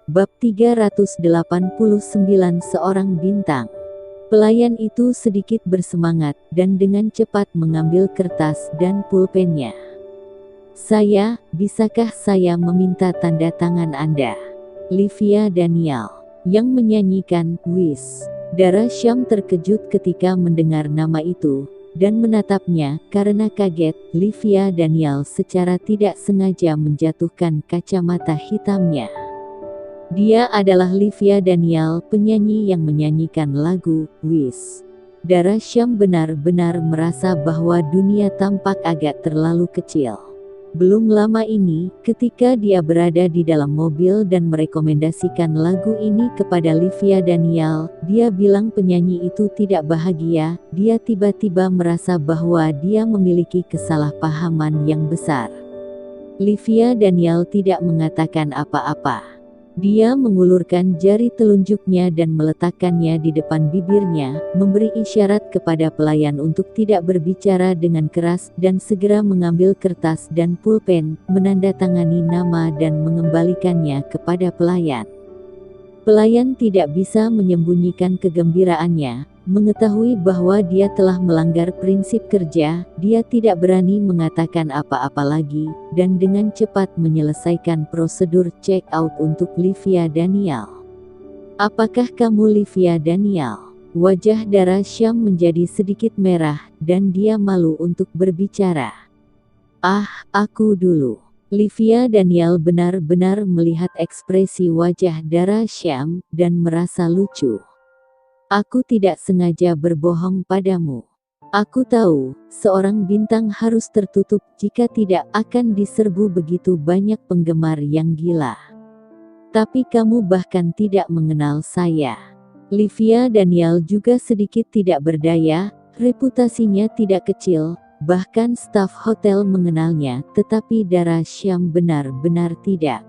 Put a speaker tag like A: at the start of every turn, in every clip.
A: Bab 389 Seorang bintang. Pelayan itu sedikit bersemangat dan dengan cepat mengambil kertas dan pulpennya. Bisakah saya meminta tanda tangan Anda? Livia Daniel yang menyanyikan Wish. Dara Syam terkejut ketika mendengar nama itu dan menatapnya karena kaget. Livia Daniel secara tidak sengaja menjatuhkan kacamata hitamnya. Dia adalah Livia Daniel, penyanyi yang menyanyikan lagu Wish. Dara Syam benar-benar merasa bahwa dunia tampak agak terlalu kecil. Belum lama ini, ketika dia berada di dalam mobil dan merekomendasikan lagu ini kepada Livia Daniel, dia bilang penyanyi itu tidak bahagia. Dia tiba-tiba merasa bahwa dia memiliki kesalahpahaman yang besar. Livia Daniel tidak mengatakan apa-apa. Dia mengulurkan jari telunjuknya dan meletakkannya di depan bibirnya, memberi isyarat kepada pelayan untuk tidak berbicara dengan keras dan segera mengambil kertas dan pulpen, menandatangani nama dan mengembalikannya kepada pelayan. Pelayan tidak bisa menyembunyikan kegembiraannya, mengetahui bahwa dia telah melanggar prinsip kerja. Dia tidak berani mengatakan apa-apa lagi, dan dengan cepat menyelesaikan prosedur check out untuk Livia Daniel. Apakah kamu Livia Daniel? Wajah Dara Syam menjadi sedikit merah, dan dia malu untuk berbicara. Aku dulu. Livia Daniel benar-benar melihat ekspresi wajah Dara Syam, dan merasa lucu. Aku tidak sengaja berbohong padamu. Aku tahu, seorang bintang harus tertutup, jika tidak akan diserbu begitu banyak penggemar yang gila. Tapi kamu bahkan tidak mengenal saya. Livia Daniel juga sedikit tidak berdaya, reputasinya tidak kecil, bahkan staf hotel mengenalnya, tetapi Dara Syam benar-benar tidak.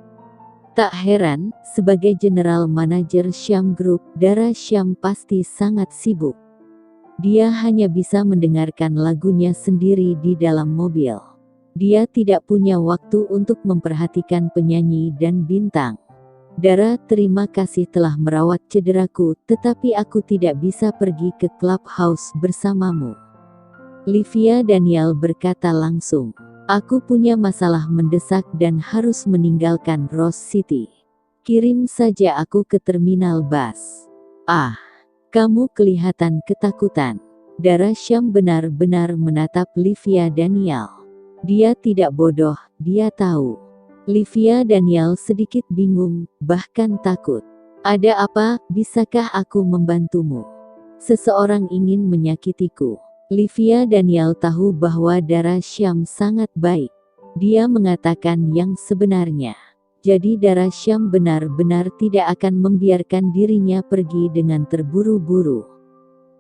A: Tak heran, sebagai general manajer Syam Group, Dara Syam pasti sangat sibuk. Dia hanya bisa mendengarkan lagunya sendiri di dalam mobil. Dia tidak punya waktu untuk memperhatikan penyanyi dan bintang. Dara, terima kasih telah merawat cederaku, tetapi aku tidak bisa pergi ke clubhouse bersamamu. Livia Daniel berkata langsung. Aku punya masalah mendesak dan harus meninggalkan Rose City. Kirim saja aku ke terminal bus. Kamu kelihatan ketakutan. Dara Syam benar-benar menatap Livia Daniel. Dia tidak bodoh, dia tahu. Livia Daniel sedikit bingung, bahkan takut. Ada apa? Bisakah aku membantumu? Seseorang ingin menyakitiku. Livia Daniel tahu bahwa Dara Syam sangat baik. Dia mengatakan yang sebenarnya. Jadi Dara Syam benar-benar tidak akan membiarkan dirinya pergi dengan terburu-buru.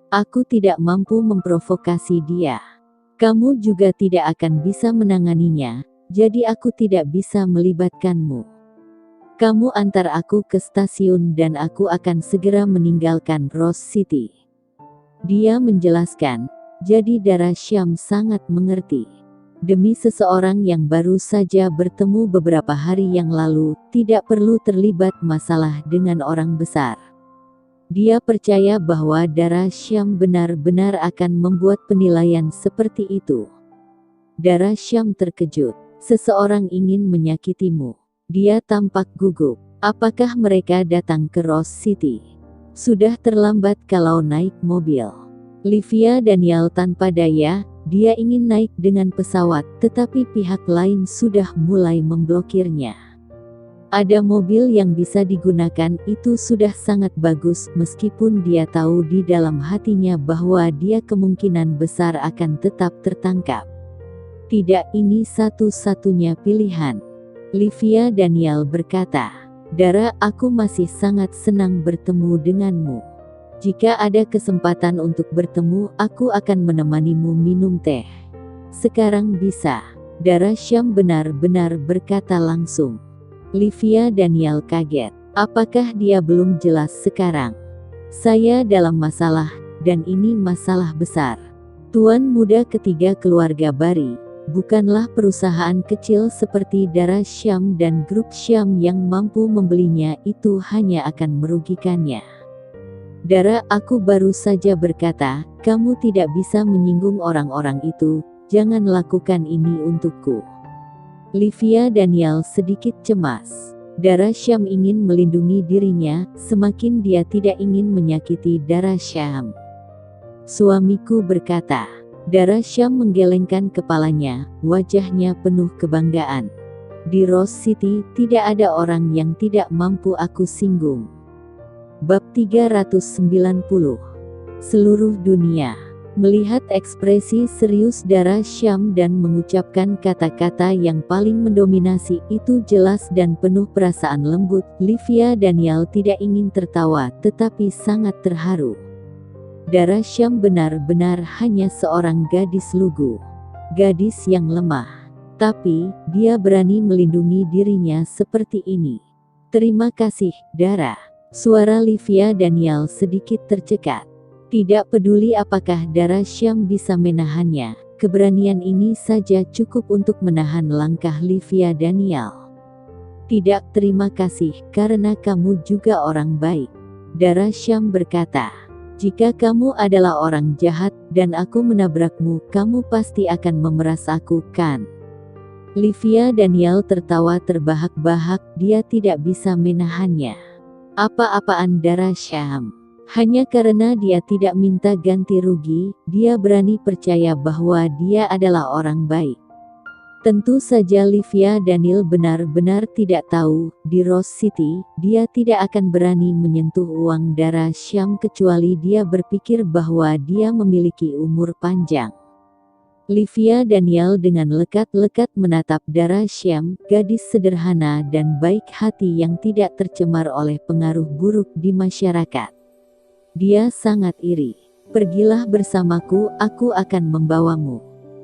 A: Aku tidak mampu memprovokasi dia. Kamu juga tidak akan bisa menanganinya, jadi aku tidak bisa melibatkanmu. Kamu antar aku ke stasiun dan aku akan segera meninggalkan Rose City. Dia menjelaskan. Jadi Dara Syam sangat mengerti. Demi seseorang yang baru saja bertemu beberapa hari yang lalu, tidak perlu terlibat masalah dengan orang besar. Dia percaya bahwa Dara Syam benar-benar akan membuat penilaian seperti itu. Dara Syam terkejut. Seseorang ingin menyakitimu. Dia tampak gugup. Apakah mereka datang ke Rose City? Sudah terlambat kalau naik mobil. Livia Daniel tanpa daya, dia ingin naik dengan pesawat, tetapi pihak lain sudah mulai memblokirnya. Ada mobil yang bisa digunakan, itu sudah sangat bagus, meskipun dia tahu di dalam hatinya bahwa dia kemungkinan besar akan tetap tertangkap. Tidak, ini satu-satunya pilihan. Livia Daniel berkata, Dara, aku masih sangat senang bertemu denganmu. Jika ada kesempatan untuk bertemu, aku akan menemanimu minum teh. Sekarang bisa. Dara Syam benar-benar berkata langsung. Livia Daniel kaget. Apakah dia belum jelas sekarang? Saya dalam masalah, dan ini masalah besar. Tuan muda ketiga keluarga Bari, bukanlah perusahaan kecil seperti Dara Syam dan grup Syam yang mampu membelinya, itu hanya akan merugikannya. Dara, aku baru saja berkata, kamu tidak bisa menyinggung orang-orang itu, jangan lakukan ini untukku. Livia Daniel sedikit cemas. Dara Syam ingin melindungi dirinya, semakin dia tidak ingin menyakiti Dara Syam. Suamiku berkata. Dara Syam menggelengkan kepalanya, wajahnya penuh kebanggaan. Di Rose City, tidak ada orang yang tidak mampu aku singgung. Bab 390. Seluruh dunia melihat ekspresi serius Dara Syam dan mengucapkan kata-kata yang paling mendominasi itu jelas dan penuh perasaan lembut. Livia Daniel tidak ingin tertawa, tetapi sangat terharu. Dara Syam benar-benar hanya seorang gadis lugu, gadis yang lemah, tapi dia berani melindungi dirinya seperti ini. Terima kasih, Dara. Suara Livia Daniel sedikit tercekat. Tidak peduli apakah Dara Syam bisa menahannya, keberanian ini saja cukup untuk menahan langkah Livia Daniel. Tidak, terima kasih, karena kamu juga orang baik. Dara Syam berkata, jika kamu adalah orang jahat, dan aku menabrakmu, kamu pasti akan memeras aku, kan? Livia Daniel tertawa terbahak-bahak, dia tidak bisa menahannya. Apa-apaan Dara Syam? Hanya karena dia tidak minta ganti rugi, dia berani percaya bahwa dia adalah orang baik. Tentu saja Livia Daniel benar-benar tidak tahu, di Rose City, dia tidak akan berani menyentuh uang Dara Syam kecuali dia berpikir bahwa dia memiliki umur panjang. Livia Daniel dengan lekat-lekat menatap Dara Syam, gadis sederhana dan baik hati yang tidak tercemar oleh pengaruh buruk di masyarakat. Dia sangat iri. Pergilah bersamaku, aku akan membawamu.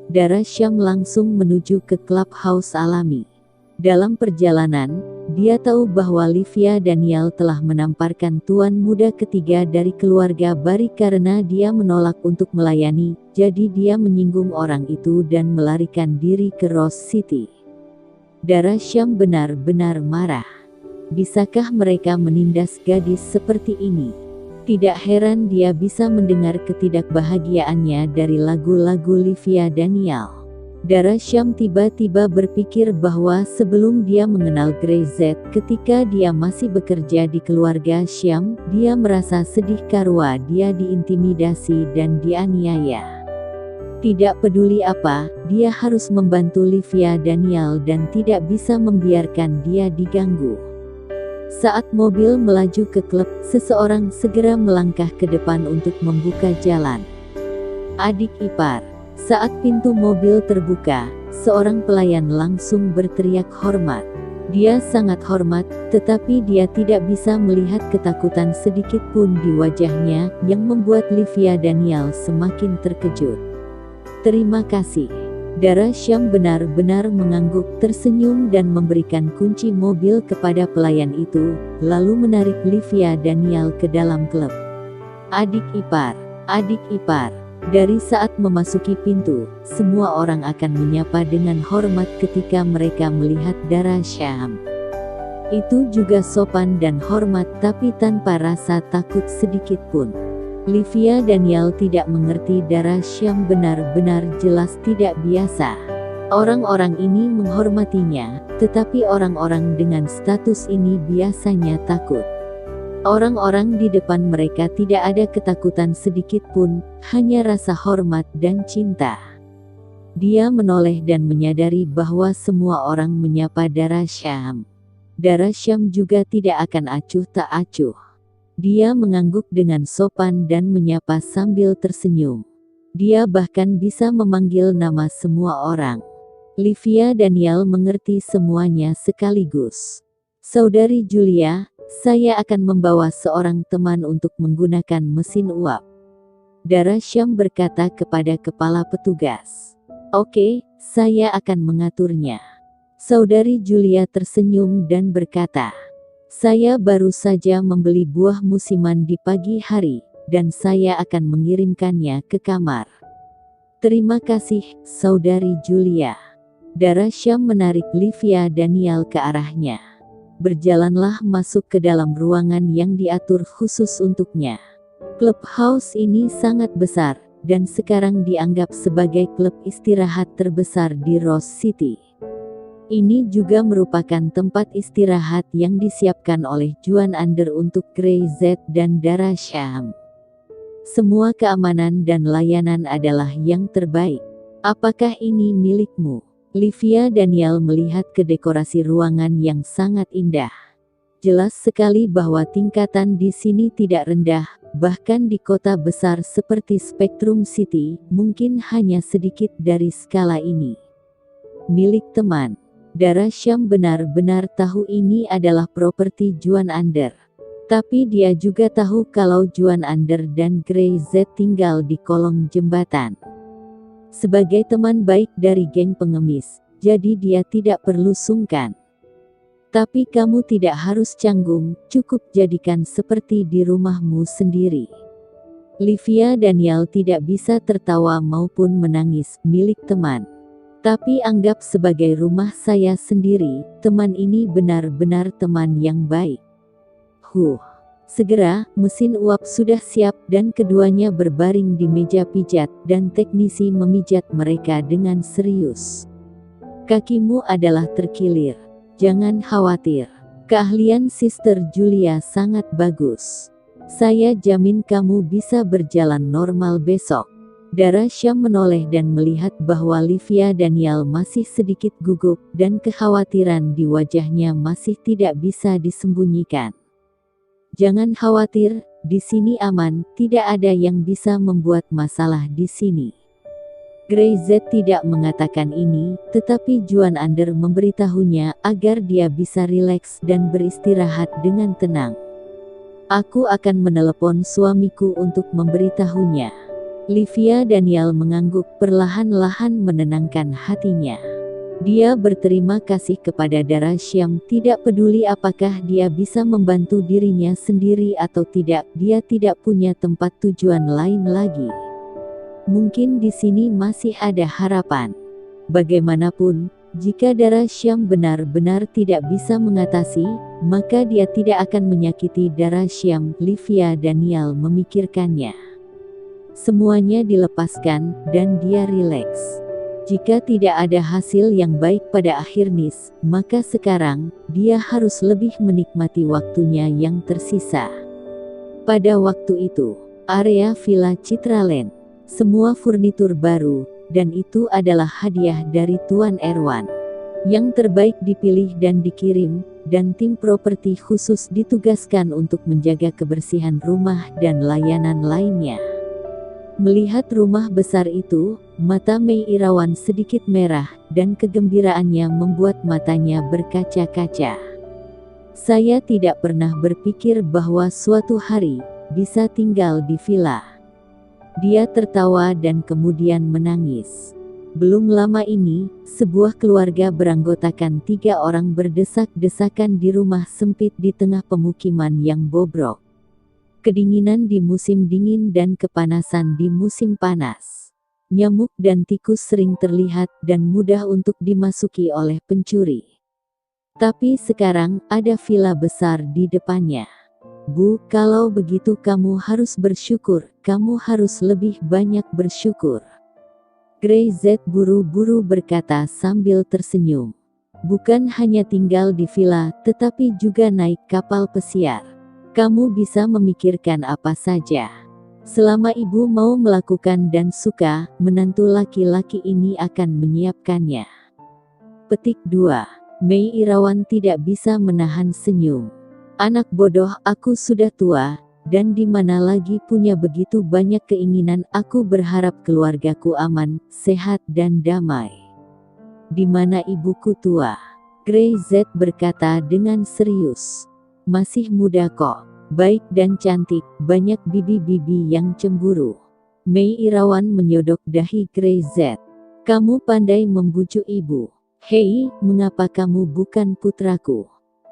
A: Dara Syam langsung menuju ke clubhouse alami. Dalam perjalanan, dia tahu bahwa Livia Daniel telah menamparkan tuan muda ketiga dari keluarga Bari karena dia menolak untuk melayani, jadi dia menyinggung orang itu dan melarikan diri ke Rose City. Dara Syam benar-benar marah. Bisakah mereka menindas gadis seperti ini? Tidak heran dia bisa mendengar ketidakbahagiaannya dari lagu-lagu Livia Daniel. Dara Syam tiba-tiba berpikir bahwa sebelum dia mengenal Grey ketika dia masih bekerja di keluarga Syam, dia merasa sedih karena dia diintimidasi dan dianiaya. Tidak peduli apa, dia harus membantu Livia Daniel dan tidak bisa membiarkan dia diganggu. Saat mobil melaju ke klub, seseorang segera melangkah ke depan untuk membuka jalan. Adik ipar. Saat pintu mobil terbuka, seorang pelayan langsung berteriak hormat. Dia sangat hormat, tetapi dia tidak bisa melihat ketakutan sedikit pun di wajahnya, yang membuat Livia Daniel semakin terkejut. Terima kasih. Dara Syam benar-benar mengangguk, tersenyum dan memberikan kunci mobil kepada pelayan itu, lalu menarik Livia Daniel ke dalam klub. Adik ipar, adik ipar. Dari saat memasuki pintu, semua orang akan menyapa dengan hormat ketika mereka melihat Dara Syam. Itu juga sopan dan hormat tapi tanpa rasa takut sedikit pun. Livia Daniel tidak mengerti Dara Syam benar-benar jelas tidak biasa. Orang-orang ini menghormatinya, tetapi orang-orang dengan status ini biasanya takut. Orang-orang di depan mereka tidak ada ketakutan sedikit pun, hanya rasa hormat dan cinta. Dia menoleh dan menyadari bahwa semua orang menyapa Dara Syam. Dara Syam juga tidak akan acuh tak acuh. Dia mengangguk dengan sopan dan menyapa sambil tersenyum. Dia bahkan bisa memanggil nama semua orang. Livia Daniel mengerti semuanya sekaligus. Saudari Julia, saya akan membawa seorang teman untuk menggunakan mesin uap. Dara Syam berkata kepada kepala petugas. Oke, saya akan mengaturnya. Saudari Julia tersenyum dan berkata, saya baru saja membeli buah musiman di pagi hari, dan saya akan mengirimkannya ke kamar. Terima kasih, Saudari Julia. Dara Syam menarik Livia Danial ke arahnya. Berjalanlah masuk ke dalam ruangan yang diatur khusus untuknya. Clubhouse ini sangat besar, dan sekarang dianggap sebagai klub istirahat terbesar di Rose City. Ini juga merupakan tempat istirahat yang disiapkan oleh Juan Ander untuk Grey Z dan Dara Syam. Semua keamanan dan layanan adalah yang terbaik. Apakah ini milikmu? Livia Danial melihat ke dekorasi ruangan yang sangat indah. Jelas sekali bahwa tingkatan di sini tidak rendah, bahkan di kota besar seperti Spectrum City, mungkin hanya sedikit dari skala ini. Milik teman. Dara Syam benar-benar tahu ini adalah properti Juan Ander. Tapi dia juga tahu kalau Juan Ander dan Grey Z tinggal di kolong jembatan. Sebagai teman baik dari geng pengemis, jadi dia tidak perlu sungkan. Tapi kamu tidak harus canggung, cukup jadikan seperti di rumahmu sendiri. Livia Danial tidak bisa tertawa maupun menangis, milik teman. Tapi anggap sebagai rumah saya sendiri, teman ini benar-benar teman yang baik. Segera, mesin uap sudah siap dan keduanya berbaring di meja pijat dan teknisi memijat mereka dengan serius. Kakimu adalah terkilir. Jangan khawatir. Keahlian Sister Julia sangat bagus. Saya jamin kamu bisa berjalan normal besok. Dara Syam menoleh dan melihat bahwa Livia Danial masih sedikit gugup dan kekhawatiran di wajahnya masih tidak bisa disembunyikan. Jangan khawatir, di sini aman, tidak ada yang bisa membuat masalah di sini. Grey Z tidak mengatakan ini, tetapi Juan Ander memberitahunya agar dia bisa rileks dan beristirahat dengan tenang. Aku akan menelepon suamiku untuk memberitahunya. Livia Danial mengangguk perlahan-lahan menenangkan hatinya. Dia berterima kasih kepada Dara Syam, tidak peduli apakah dia bisa membantu dirinya sendiri atau tidak, dia tidak punya tempat tujuan lain lagi. Mungkin di sini masih ada harapan. Bagaimanapun, jika Dara Syam benar-benar tidak bisa mengatasi, maka dia tidak akan menyakiti Dara Syam. Livia Danial memikirkannya. Semuanya dilepaskan, dan dia rileks. Jika tidak ada hasil yang baik pada akhirnya, maka sekarang, dia harus lebih menikmati waktunya yang tersisa. Pada waktu itu, area Villa Citraland, semua furnitur baru, dan itu adalah hadiah dari Tuan Erwan. Yang terbaik dipilih dan dikirim, dan tim properti khusus ditugaskan untuk menjaga kebersihan rumah dan layanan lainnya. Melihat rumah besar itu, mata Mei Irawan sedikit merah, dan kegembiraannya membuat matanya berkaca-kaca. Saya tidak pernah berpikir bahwa suatu hari, bisa tinggal di villa. Dia tertawa dan kemudian menangis. Belum lama ini, sebuah keluarga beranggotakan 3 orang berdesak-desakan di rumah sempit di tengah pemukiman yang bobrok. Kedinginan di musim dingin dan kepanasan di musim panas. Nyamuk dan tikus sering terlihat dan mudah untuk dimasuki oleh pencuri. Tapi sekarang, ada villa besar di depannya. Bu, kalau begitu kamu harus bersyukur, kamu harus lebih banyak bersyukur. Grey Z buru-buru berkata sambil tersenyum. Bukan hanya tinggal di villa, tetapi juga naik kapal pesiar. Kamu bisa memikirkan apa saja. Selama ibu mau melakukan dan suka, menantu laki-laki ini akan menyiapkannya. Petik 2. Mei Irawan tidak bisa menahan senyum. Anak bodoh, aku sudah tua, dan di mana lagi punya begitu banyak keinginan. Aku berharap keluargaku aman, sehat dan damai. Di mana ibuku tua? Grey Z berkata dengan serius. Masih muda kok, baik dan cantik, banyak bibi-bibi yang cemburu. Mei Irawan menyodok dahi Grey Z. Kamu pandai membujuk ibu. Hei, mengapa kamu bukan putraku?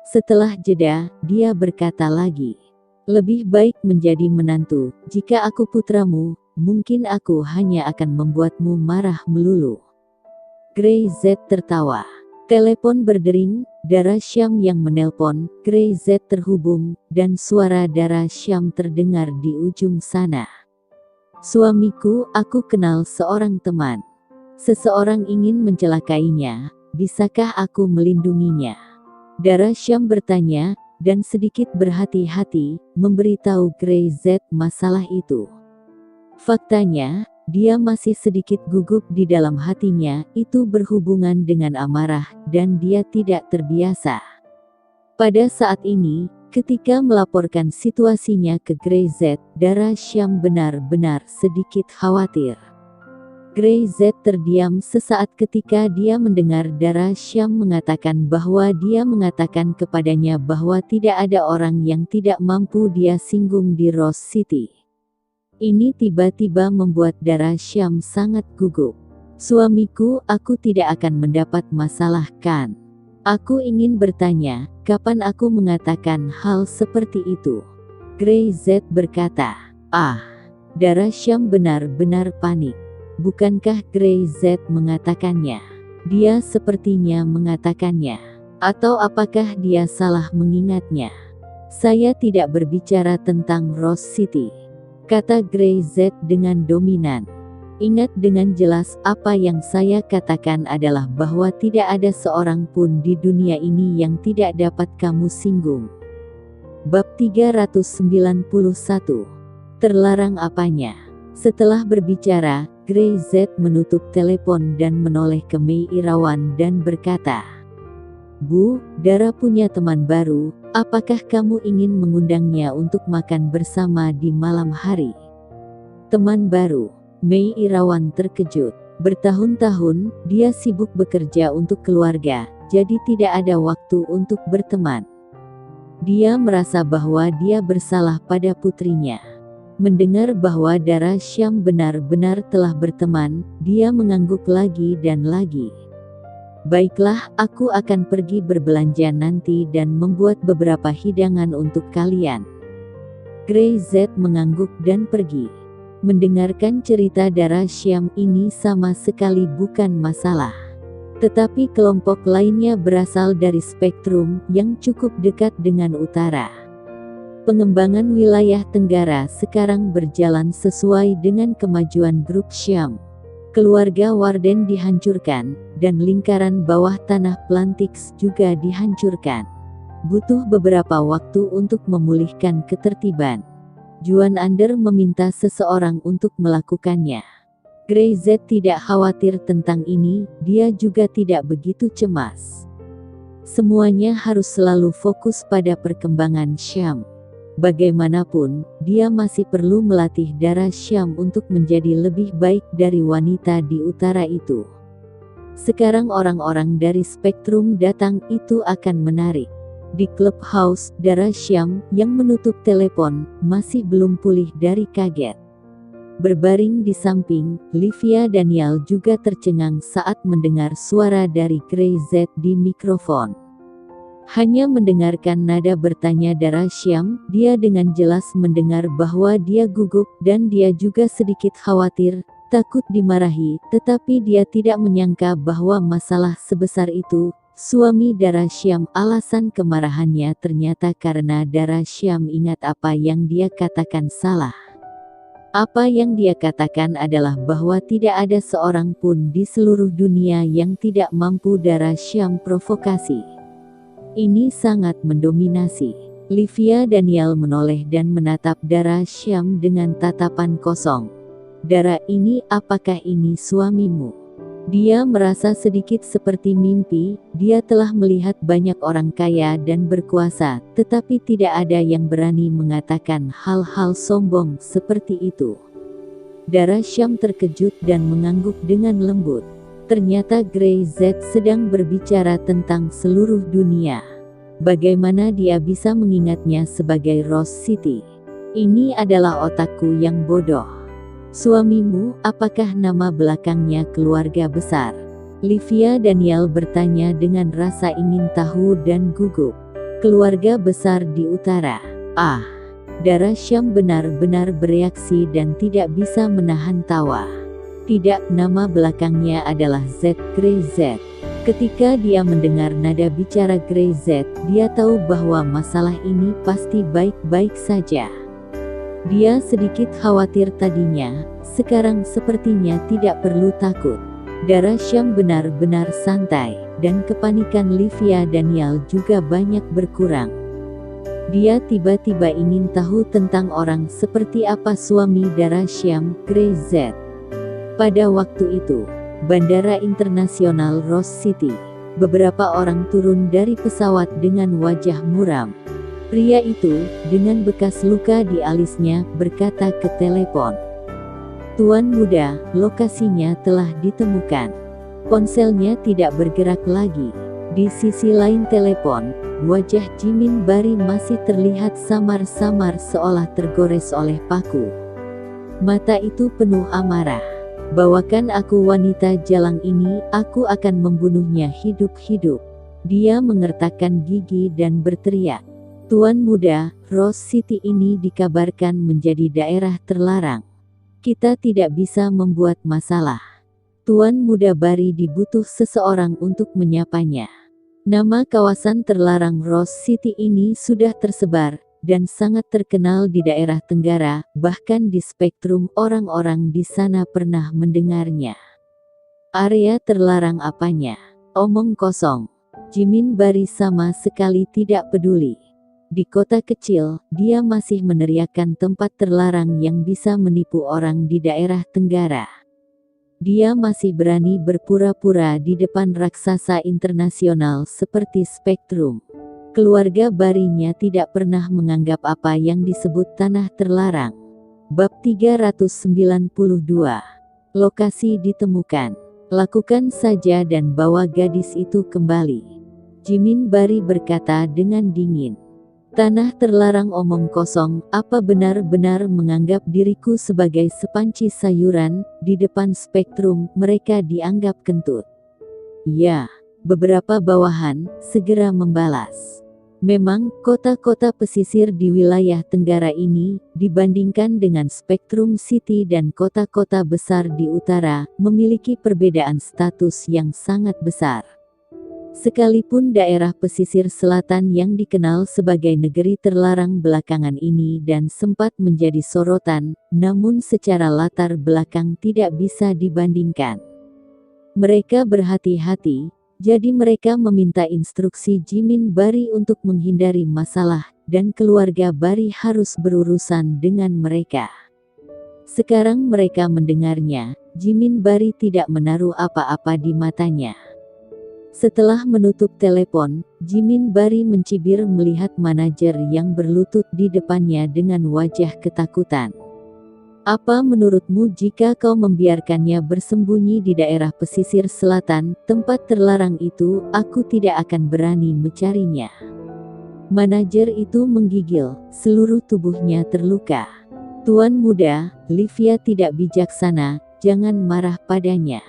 A: Setelah jeda, dia berkata lagi. Lebih baik menjadi menantu. Jika aku putramu, mungkin aku hanya akan membuatmu marah melulu. Grey Z tertawa. Telepon berdering, Dara Syam yang menelpon. Grey Z terhubung, dan suara Dara Syam terdengar di ujung sana. Suamiku, aku kenal seorang teman. Seseorang ingin mencelakainya, bisakah aku melindunginya? Dara Syam bertanya, dan sedikit berhati-hati, memberitahu Grey Z masalah itu. Faktanya, dia masih sedikit gugup di dalam hatinya, itu berhubungan dengan amarah, dan dia tidak terbiasa. Pada saat ini, ketika melaporkan situasinya ke Grey Z, Dara Syam benar-benar sedikit khawatir. Grey Z terdiam sesaat ketika dia mendengar Dara Syam mengatakan bahwa dia mengatakan kepadanya bahwa tidak ada orang yang tidak mampu dia singgung di Rose City. Ini tiba-tiba membuat Dara Syam sangat gugup. Suamiku, aku tidak akan mendapat masalah kan? Aku ingin bertanya, kapan aku mengatakan hal seperti itu? Grey Z berkata. Dara Syam benar-benar panik. Bukankah Grey Z mengatakannya? Dia sepertinya mengatakannya. Atau apakah dia salah mengingatnya? Saya tidak berbicara tentang Rose City, kata Grey Z dengan dominan. Ingat dengan jelas, apa yang saya katakan adalah bahwa tidak ada seorang pun di dunia ini yang tidak dapat kamu singgung. Bab 391. Terlarang apanya? Setelah berbicara, Grey Z menutup telepon dan menoleh ke Mei Irawan dan berkata, Bu, Dara punya teman baru, apakah kamu ingin mengundangnya untuk makan bersama di malam hari? Teman baru? Mei Irawan terkejut. Bertahun-tahun, dia sibuk bekerja untuk keluarga, jadi tidak ada waktu untuk berteman. Dia merasa bahwa dia bersalah pada putrinya. Mendengar bahwa Dara Syam benar-benar telah berteman, dia mengangguk lagi dan lagi. Baiklah, aku akan pergi berbelanja nanti dan membuat beberapa hidangan untuk kalian. Grey Z mengangguk dan pergi. Mendengarkan cerita Dara Syam ini sama sekali bukan masalah. Tetapi kelompok lainnya berasal dari spektrum yang cukup dekat dengan utara. Pengembangan wilayah Tenggara sekarang berjalan sesuai dengan kemajuan grup Syam. Keluarga Warden dihancurkan, dan lingkaran bawah tanah Plantix juga dihancurkan. Butuh beberapa waktu untuk memulihkan ketertiban. Juan Ander meminta seseorang untuk melakukannya. Grey Z tidak khawatir tentang ini, dia juga tidak begitu cemas. Semuanya harus selalu fokus pada perkembangan Syam. Bagaimanapun, dia masih perlu melatih Dara Syam untuk menjadi lebih baik dari wanita di utara itu. Sekarang orang-orang dari spektrum datang, itu akan menarik. Di clubhouse, Dara Syam, yang menutup telepon, masih belum pulih dari kaget. Berbaring di samping, Livia Daniel juga tercengang saat mendengar suara dari Grey Z di mikrofon. Hanya mendengarkan nada bertanya Dara Syam, dia dengan jelas mendengar bahwa dia gugup, dan dia juga sedikit khawatir, takut dimarahi, tetapi dia tidak menyangka bahwa masalah sebesar itu. Suami Dara Syam, alasan kemarahannya ternyata karena Dara Syam ingat apa yang dia katakan salah. Apa yang dia katakan adalah bahwa tidak ada seorang pun di seluruh dunia yang tidak mampu Dara Syam provokasi. Ini sangat mendominasi. Livia Daniel menoleh dan menatap Dara Syam dengan tatapan kosong. Dara, ini apakah ini suamimu? Dia merasa sedikit seperti mimpi, dia telah melihat banyak orang kaya dan berkuasa, tetapi tidak ada yang berani mengatakan hal-hal sombong seperti itu. Dara Syam terkejut dan mengangguk dengan lembut. Ternyata Grey Z sedang berbicara tentang seluruh dunia. Bagaimana dia bisa mengingatnya sebagai Rose City? Ini adalah otakku yang bodoh. Suamimu, apakah nama belakangnya keluarga besar? Livia Daniel bertanya dengan rasa ingin tahu dan gugup. Keluarga besar di utara. Dara Syam benar-benar bereaksi dan tidak bisa menahan tawa. Tidak, nama belakangnya adalah Z, Grey Z. Ketika dia mendengar nada bicara Grey Z, dia tahu bahwa masalah ini pasti baik-baik saja. Dia sedikit khawatir tadinya, sekarang sepertinya tidak perlu takut. Dara Syam benar-benar santai, dan kepanikan Livia Daniel juga banyak berkurang. Dia tiba-tiba ingin tahu tentang orang seperti apa suami Dara Syam, Grey Z. Pada waktu itu, Bandara Internasional Ross City, beberapa orang turun dari pesawat dengan wajah muram. Pria itu, dengan bekas luka di alisnya, berkata ke telepon. "Tuan muda, lokasinya telah ditemukan." Ponselnya tidak bergerak lagi. Di sisi lain telepon, wajah Jimin Bari masih terlihat samar-samar seolah tergores oleh paku. Mata itu penuh amarah. "Bawakan aku wanita jalang ini, aku akan membunuhnya hidup-hidup." Dia mengertakkan gigi dan berteriak. "Tuan muda, Ross City ini dikabarkan menjadi daerah terlarang. Kita tidak bisa membuat masalah. Tuan muda Bari dibutuh seseorang untuk menyapanya." Nama kawasan terlarang Ross City ini sudah tersebar dan sangat terkenal di daerah Tenggara, bahkan di spektrum orang-orang di sana pernah mendengarnya. Area terlarang apanya? Omong kosong. Jimin Bari sama sekali tidak peduli. Di kota kecil, dia masih meneriakkan tempat terlarang yang bisa menipu orang di daerah Tenggara. Dia masih berani berpura-pura di depan raksasa internasional seperti Spektrum. Keluarga Barinya tidak pernah menganggap apa yang disebut tanah terlarang. Bab 392. Lokasi ditemukan. Lakukan saja dan bawa gadis itu kembali. Jimin Bari berkata dengan dingin. "Tanah terlarang omong kosong, apa benar-benar menganggap diriku sebagai sepanci sayuran, di depan Spektrum mereka dianggap kentut?" "Ya." Beberapa bawahan segera membalas. Memang, kota-kota pesisir di wilayah Tenggara ini, dibandingkan dengan Spektrum City dan kota-kota besar di utara, memiliki perbedaan status yang sangat besar. Sekalipun daerah pesisir selatan yang dikenal sebagai negeri terlarang belakangan ini dan sempat menjadi sorotan, namun secara latar belakang tidak bisa dibandingkan. Mereka berhati-hati, jadi mereka meminta instruksi Jimin Bari untuk menghindari masalah, dan keluarga Bari harus berurusan dengan mereka. Sekarang mereka mendengarnya, Jimin Bari tidak menaruh apa-apa di matanya. Setelah menutup telepon, Jimin Bari mencibir melihat manajer yang berlutut di depannya dengan wajah ketakutan. "Apa menurutmu jika kau membiarkannya bersembunyi di daerah pesisir selatan, tempat terlarang itu, aku tidak akan berani mencarinya." Manajer itu menggigil, seluruh tubuhnya terluka. "Tuan muda, Livia tidak bijaksana, jangan marah padanya."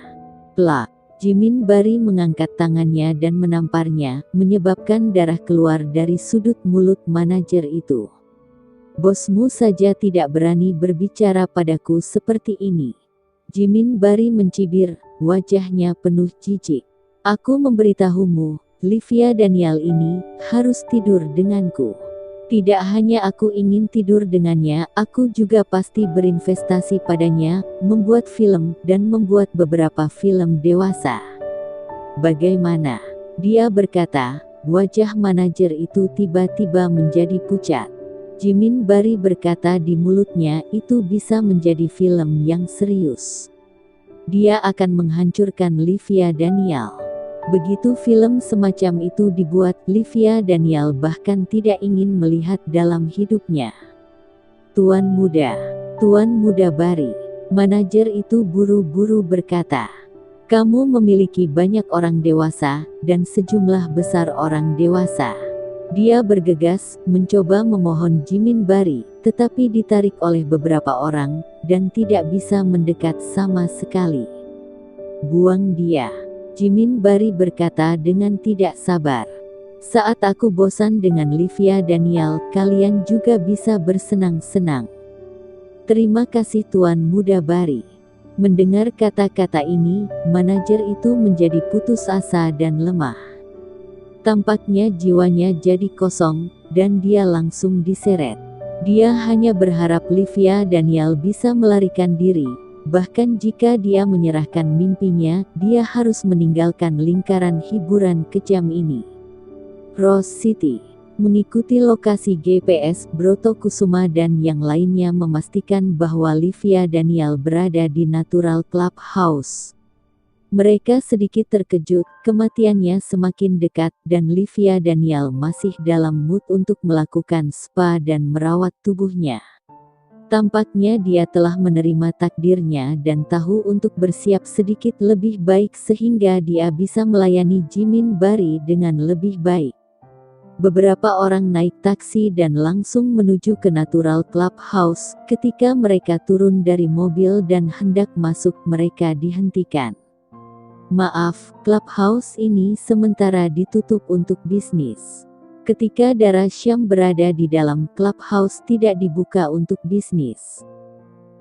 A: Plak. Jimin Bari mengangkat tangannya dan menamparnya, menyebabkan darah keluar dari sudut mulut manajer itu. "Bosmu saja tidak berani berbicara padaku seperti ini." Jimin Bari mencibir, wajahnya penuh jijik. "Aku memberitahumu, Livia Daniel ini harus tidur denganku. Tidak hanya aku ingin tidur dengannya, aku juga pasti berinvestasi padanya, membuat film, dan membuat beberapa film dewasa." "Bagaimana?" dia berkata. Wajah manajer itu tiba-tiba menjadi pucat. Jimin Bari berkata di mulutnya, "Itu bisa menjadi film yang serius. Dia akan menghancurkan Livia Daniel." Begitu film semacam itu dibuat, Livia Daniel bahkan tidak ingin melihat dalam hidupnya. Tuan muda Bari." Manajer itu buru-buru berkata. "Kamu memiliki banyak orang dewasa, dan sejumlah besar orang dewasa." Dia bergegas, mencoba memohon Jimin Bari, tetapi ditarik oleh beberapa orang, dan tidak bisa mendekat sama sekali. "Buang dia." Jimin Bari berkata dengan tidak sabar. Saat aku bosan dengan Livia Daniel, kalian juga bisa bersenang-senang. Terima kasih Tuan Muda Bari. Mendengar kata-kata ini, manajer itu menjadi putus asa dan lemah. Tampaknya jiwanya jadi kosong, dan dia langsung diseret. Dia hanya berharap Livia Daniel bisa melarikan diri. Bahkan jika dia menyerahkan mimpinya, dia harus meninggalkan lingkaran hiburan kejam ini. Rose City. Mengikuti lokasi GPS, Broto Kusuma dan yang lainnya memastikan bahwa Livia Daniel berada di Natural Clubhouse. Mereka sedikit terkejut, kematiannya semakin dekat, dan Livia Daniel masih dalam mood untuk melakukan spa dan merawat tubuhnya. Tampaknya dia telah menerima takdirnya dan tahu untuk bersiap sedikit lebih baik sehingga dia bisa melayani Jimin Bari dengan lebih baik. Beberapa orang naik taksi dan langsung menuju ke Natural Clubhouse. Ketika mereka turun dari mobil dan hendak masuk, mereka dihentikan. Maaf, clubhouse ini sementara ditutup untuk bisnis. Ketika Dara Syam berada di dalam clubhouse tidak dibuka untuk bisnis.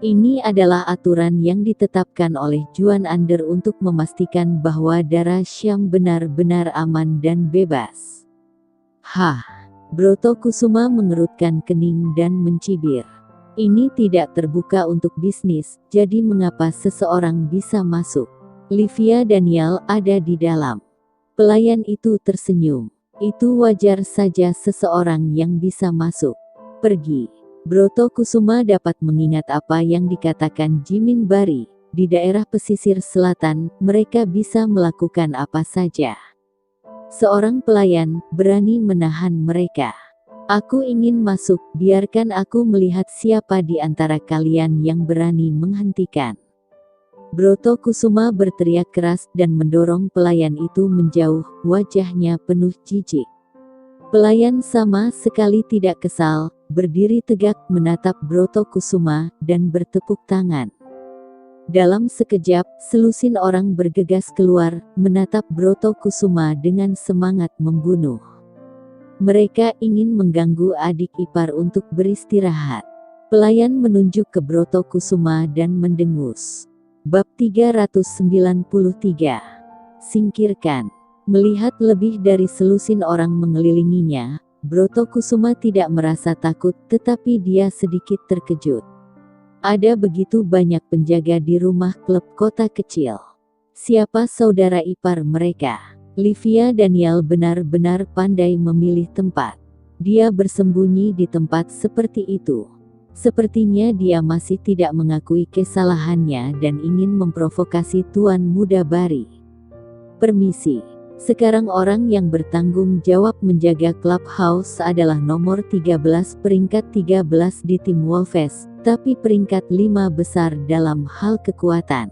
A: Ini adalah aturan yang ditetapkan oleh Juan Under untuk memastikan bahwa Dara Syam benar-benar aman dan bebas. Hah, Broto Kusuma mengerutkan kening dan mencibir. Ini tidak terbuka untuk bisnis, jadi mengapa seseorang bisa masuk? Livia Daniel ada di dalam. Pelayan itu tersenyum. Itu wajar saja seseorang yang bisa masuk. Pergi. Broto Kusuma dapat mengingat apa yang dikatakan Jimin Bari. Di daerah pesisir selatan, mereka bisa melakukan apa saja. Seorang pelayan berani menahan mereka. Aku ingin masuk, biarkan aku melihat siapa di antara kalian yang berani menghentikan. Broto Kusuma berteriak keras dan mendorong pelayan itu menjauh, wajahnya penuh jijik. Pelayan sama sekali tidak kesal, berdiri tegak menatap Broto Kusuma dan bertepuk tangan. Dalam sekejap, selusin orang bergegas keluar, menatap Broto Kusuma dengan semangat membunuh. Mereka ingin mengganggu adik ipar untuk beristirahat. Pelayan menunjuk ke Broto Kusuma dan mendengus. Bab 393. Singkirkan. Melihat lebih dari selusin orang mengelilinginya, Broto Kusuma tidak merasa takut, tetapi dia sedikit terkejut. Ada begitu banyak penjaga di rumah klub kota kecil. Siapa saudara ipar mereka? Livia Daniel benar-benar pandai memilih tempat. Dia bersembunyi di tempat seperti itu. Sepertinya dia masih tidak mengakui kesalahannya dan ingin memprovokasi Tuan Muda Bari. Permisi. Sekarang orang yang bertanggung jawab menjaga clubhouse adalah nomor 13 peringkat 13 di tim Wolves, tapi peringkat 5 besar dalam hal kekuatan.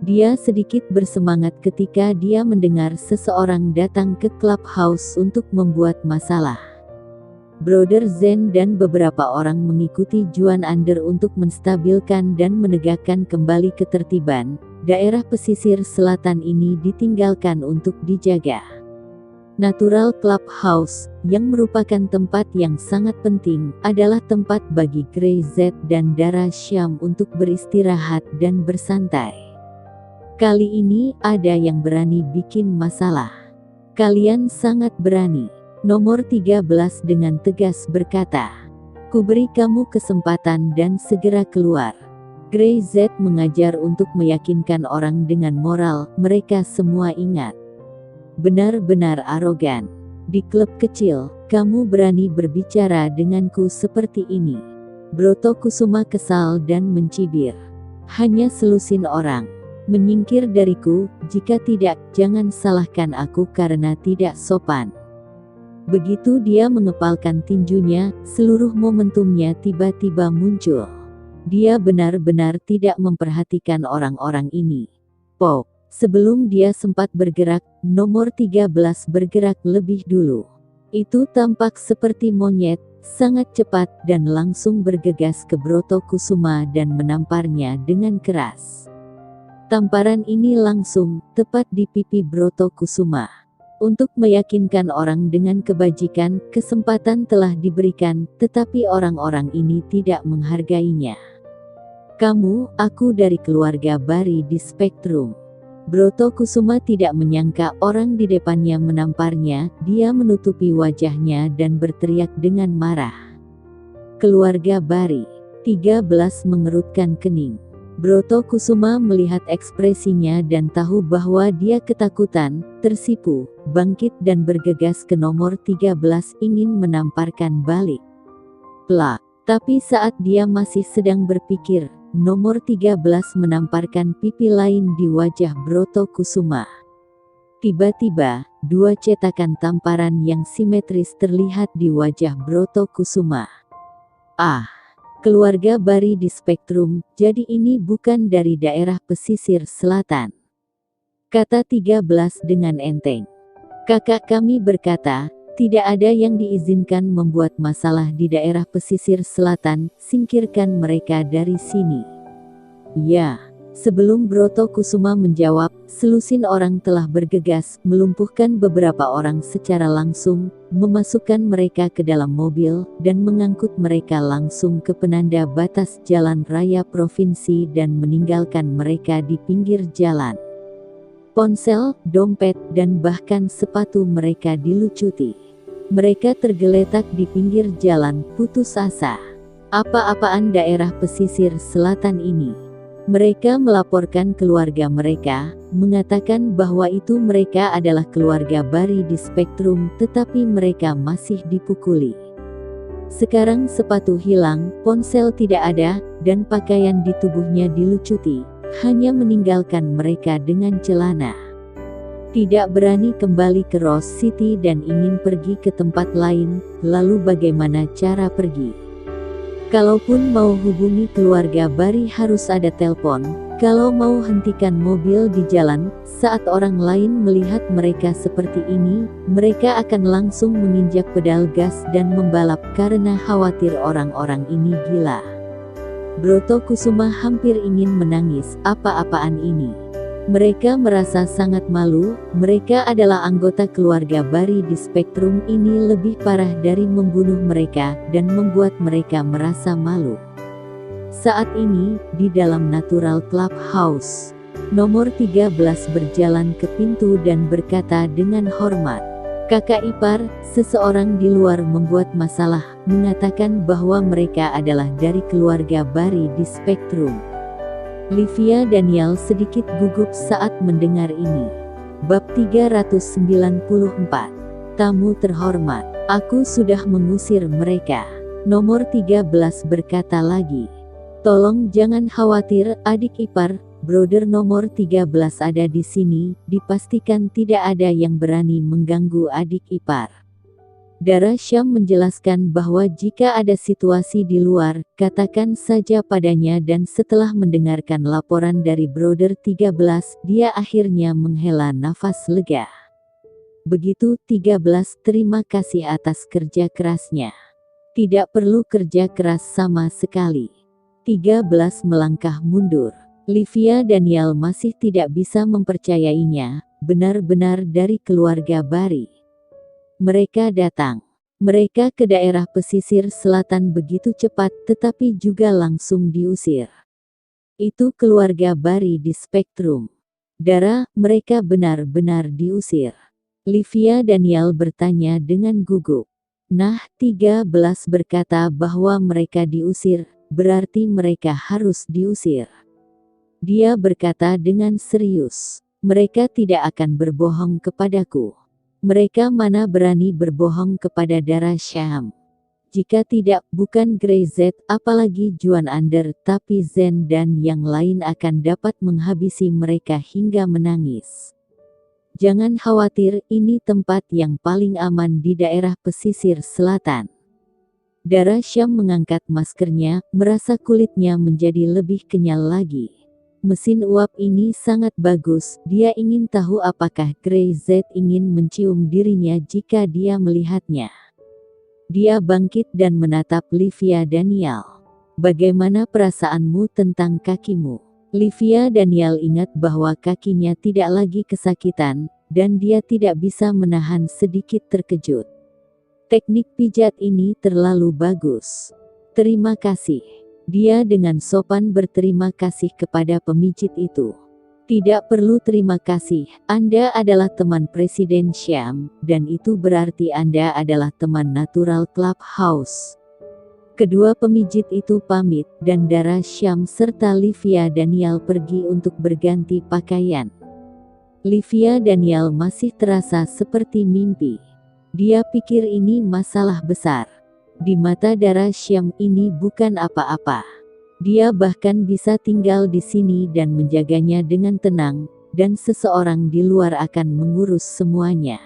A: Dia sedikit bersemangat ketika dia mendengar seseorang datang ke clubhouse untuk membuat masalah. Brother Zen dan beberapa orang mengikuti Juan Under untuk menstabilkan dan menegakkan kembali ketertiban. Daerah pesisir selatan ini ditinggalkan untuk dijaga. Natural Clubhouse, yang merupakan tempat yang sangat penting, adalah tempat bagi Grey Z dan Dara Syam untuk beristirahat dan bersantai. Kali ini, ada yang berani bikin masalah. Kalian sangat berani. Nomor 13 dengan tegas berkata, "Kuberi kamu kesempatan dan segera keluar." Grey Z mengajar untuk meyakinkan orang dengan moral, mereka semua ingat. Benar-benar arogan. Di klub kecil, kamu berani berbicara denganku seperti ini. Broto Kusuma kesal dan mencibir. Hanya selusin orang. Menyingkir dariku, jika tidak, jangan salahkan aku karena tidak sopan. Begitu dia mengepalkan tinjunya, seluruh momentumnya tiba-tiba muncul. Dia benar-benar tidak memperhatikan orang-orang ini. Pop. Sebelum dia sempat bergerak, nomor 13 bergerak lebih dulu. Itu tampak seperti monyet, sangat cepat dan langsung bergegas ke Broto Kusuma dan menamparnya dengan keras. Tamparan ini langsung, tepat di pipi Broto Kusuma. Untuk meyakinkan orang dengan kebajikan, kesempatan telah diberikan, tetapi orang-orang ini tidak menghargainya. Kamu, aku dari keluarga Bari di Spektrum. Brotokusuma tidak menyangka orang di depannya menamparnya, dia menutupi wajahnya dan berteriak dengan marah. Keluarga Bari. 13 mengerutkan kening. Brotokusuma melihat ekspresinya dan tahu bahwa dia ketakutan, tersipu, bangkit dan bergegas ke nomor 13 ingin menamparkan balik. Plak. Tapi saat dia masih sedang berpikir, nomor 13 menamparkan pipi lain di wajah Brotokusuma. Tiba-tiba, dua cetakan tamparan yang simetris terlihat di wajah Brotokusuma. Ah! Keluarga Bari di Spektrum, jadi ini bukan dari daerah pesisir selatan. Kata 13 dengan enteng. Kakak kami berkata, tidak ada yang diizinkan membuat masalah di daerah pesisir selatan, singkirkan mereka dari sini. Ya, sebelum Brotokusuma menjawab, selusin orang telah bergegas, melumpuhkan beberapa orang secara langsung, memasukkan mereka ke dalam mobil, dan mengangkut mereka langsung ke penanda batas jalan raya provinsi dan meninggalkan mereka di pinggir jalan. Ponsel, dompet, dan bahkan sepatu mereka dilucuti. Mereka tergeletak di pinggir jalan, putus asa. Apa-apaan daerah pesisir selatan ini? Mereka melaporkan keluarga mereka, mengatakan bahwa itu mereka adalah keluarga Bari di Spektrum, tetapi mereka masih dipukuli. Sekarang sepatu hilang, ponsel tidak ada, dan pakaian di tubuhnya dilucuti, hanya meninggalkan mereka dengan celana. Tidak berani kembali ke Rose City dan ingin pergi ke tempat lain, lalu bagaimana cara pergi? Kalaupun mau hubungi keluarga Bari harus ada telepon, kalau mau hentikan mobil di jalan, saat orang lain melihat mereka seperti ini, mereka akan langsung menginjak pedal gas dan membalap karena khawatir orang-orang ini gila. Brotokusuma hampir ingin menangis, apa-apaan ini? Mereka merasa sangat malu, mereka adalah anggota keluarga Bari di Spektrum ini lebih parah dari membunuh mereka, dan membuat mereka merasa malu. Saat ini, di dalam Natural Clubhouse, nomor 13 berjalan ke pintu dan berkata dengan hormat, "Kakak ipar, seseorang di luar membuat masalah, mengatakan bahwa mereka adalah dari keluarga Bari di Spektrum." Livia Daniel sedikit gugup saat mendengar ini. Bab 394. Tamu terhormat. Aku sudah mengusir mereka. Nomor 13 berkata lagi. Tolong jangan khawatir, adik ipar, brother nomor 13 ada di sini, dipastikan tidak ada yang berani mengganggu adik ipar. Dara Syam menjelaskan bahwa jika ada situasi di luar, katakan saja padanya dan setelah mendengarkan laporan dari brother 13, dia akhirnya menghela nafas lega. Begitu 13, terima kasih atas kerja kerasnya. Tidak perlu kerja keras sama sekali. 13 melangkah mundur. Livia Daniel masih tidak bisa mempercayainya, benar-benar dari keluarga Bari. Mereka datang. Mereka ke daerah pesisir selatan begitu cepat tetapi juga langsung diusir. Itu keluarga Bari di Spektrum. Dara, mereka benar-benar diusir. Livia Daniel bertanya dengan gugup. Nah, 13 berkata bahwa mereka diusir, berarti mereka harus diusir. Dia berkata dengan serius. Mereka tidak akan berbohong kepadaku. Mereka mana berani berbohong kepada Dara Syam. Jika tidak, bukan Grey Z, apalagi Juan Ander, tapi Zen dan yang lain akan dapat menghabisi mereka hingga menangis. Jangan khawatir, ini tempat yang paling aman di daerah pesisir selatan. Dara Syam mengangkat maskernya, merasa kulitnya menjadi lebih kenyal lagi. Mesin uap ini sangat bagus, dia ingin tahu apakah Grey Z ingin mencium dirinya jika dia melihatnya. Dia bangkit dan menatap Livia Daniel. Bagaimana perasaanmu tentang kakimu? Livia Daniel ingat bahwa kakinya tidak lagi kesakitan, dan dia tidak bisa menahan sedikit terkejut. Teknik pijat ini terlalu bagus. Terima kasih. Dia dengan sopan berterima kasih kepada pemijit itu. Tidak perlu terima kasih, Anda adalah teman Presiden Syam, dan itu berarti Anda adalah teman natural Clubhouse. Kedua pemijit itu pamit, dan Dara Syam serta Livia Daniel pergi untuk berganti pakaian. Livia Daniel masih terasa seperti mimpi. Dia pikir ini masalah besar. Di mata Dara Syam ini bukan apa-apa. Dia bahkan bisa tinggal di sini dan menjaganya dengan tenang, dan seseorang di luar akan mengurus semuanya.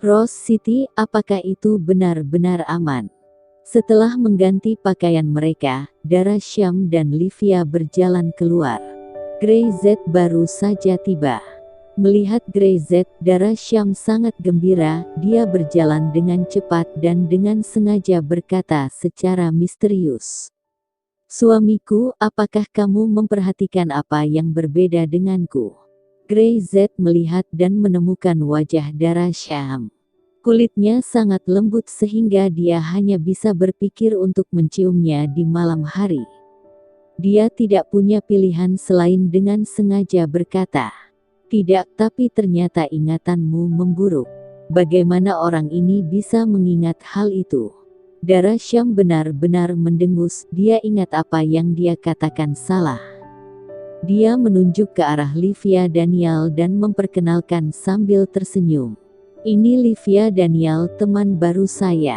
A: Rose City, apakah itu benar-benar aman? Setelah mengganti pakaian mereka, Dara Syam dan Livia berjalan keluar. Grey Z baru saja tiba. Melihat Grey Z, Dara Syam sangat gembira. Dia berjalan dengan cepat dan dengan sengaja berkata secara misterius, "Suamiku, apakah kamu memperhatikan apa yang berbeda denganku?" Grey Z melihat dan menemukan wajah Dara Syam. Kulitnya sangat lembut sehingga dia hanya bisa berpikir untuk menciumnya di malam hari. Dia tidak punya pilihan selain dengan sengaja berkata, "Tidak, tapi ternyata ingatanmu memburuk. Bagaimana orang ini bisa mengingat hal itu?" Dara Syam benar-benar mendengus. Dia ingat apa yang dia katakan salah. Dia menunjuk ke arah Livia Daniel dan memperkenalkan sambil tersenyum. "Ini Livia Daniel, teman baru saya."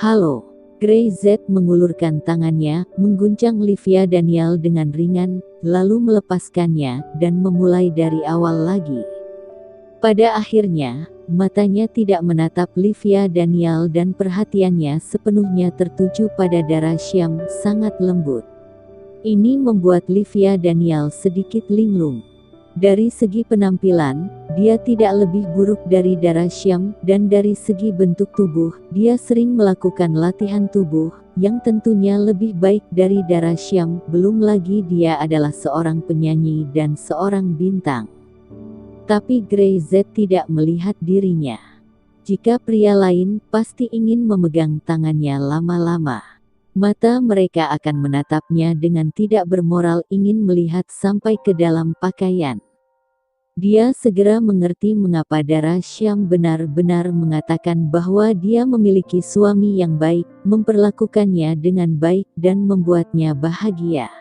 A: "Halo." Grey Z mengulurkan tangannya, mengguncang Livia Daniel dengan ringan, lalu melepaskannya, dan memulai dari awal lagi. Pada akhirnya, matanya tidak menatap Livia Daniel dan perhatiannya sepenuhnya tertuju pada Dara Syam, sangat lembut. Ini membuat Livia Daniel sedikit linglung. Dari segi penampilan, dia tidak lebih buruk dari Dara Syam, dan dari segi bentuk tubuh, dia sering melakukan latihan tubuh, yang tentunya lebih baik dari Dara Syam, belum lagi dia adalah seorang penyanyi dan seorang bintang. Tapi Grey Z tidak melihat dirinya. Jika pria lain, pasti ingin memegang tangannya lama-lama. Mata mereka akan menatapnya dengan tidak bermoral, ingin melihat sampai ke dalam pakaian. Dia segera mengerti mengapa Dara Syam benar-benar mengatakan bahwa dia memiliki suami yang baik, memperlakukannya dengan baik, dan membuatnya bahagia.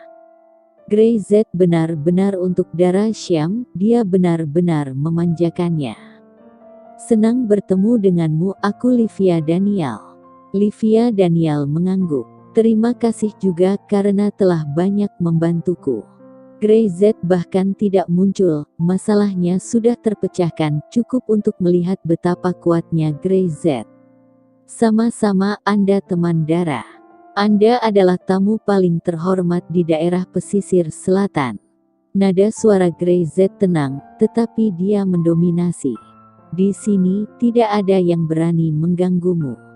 A: Grey Z benar-benar untuk Dara Syam, dia benar-benar memanjakannya. "Senang bertemu denganmu, aku Livia Daniel." Livia Daniel mengangguk. "Terima kasih juga karena telah banyak membantuku." Grey Z bahkan tidak muncul, masalahnya sudah terpecahkan, cukup untuk melihat betapa kuatnya Grey Z. "Sama-sama, Anda teman Dara. Anda adalah tamu paling terhormat di daerah pesisir selatan." Nada suara Grey Z tenang, tetapi dia mendominasi. "Di sini, tidak ada yang berani mengganggumu."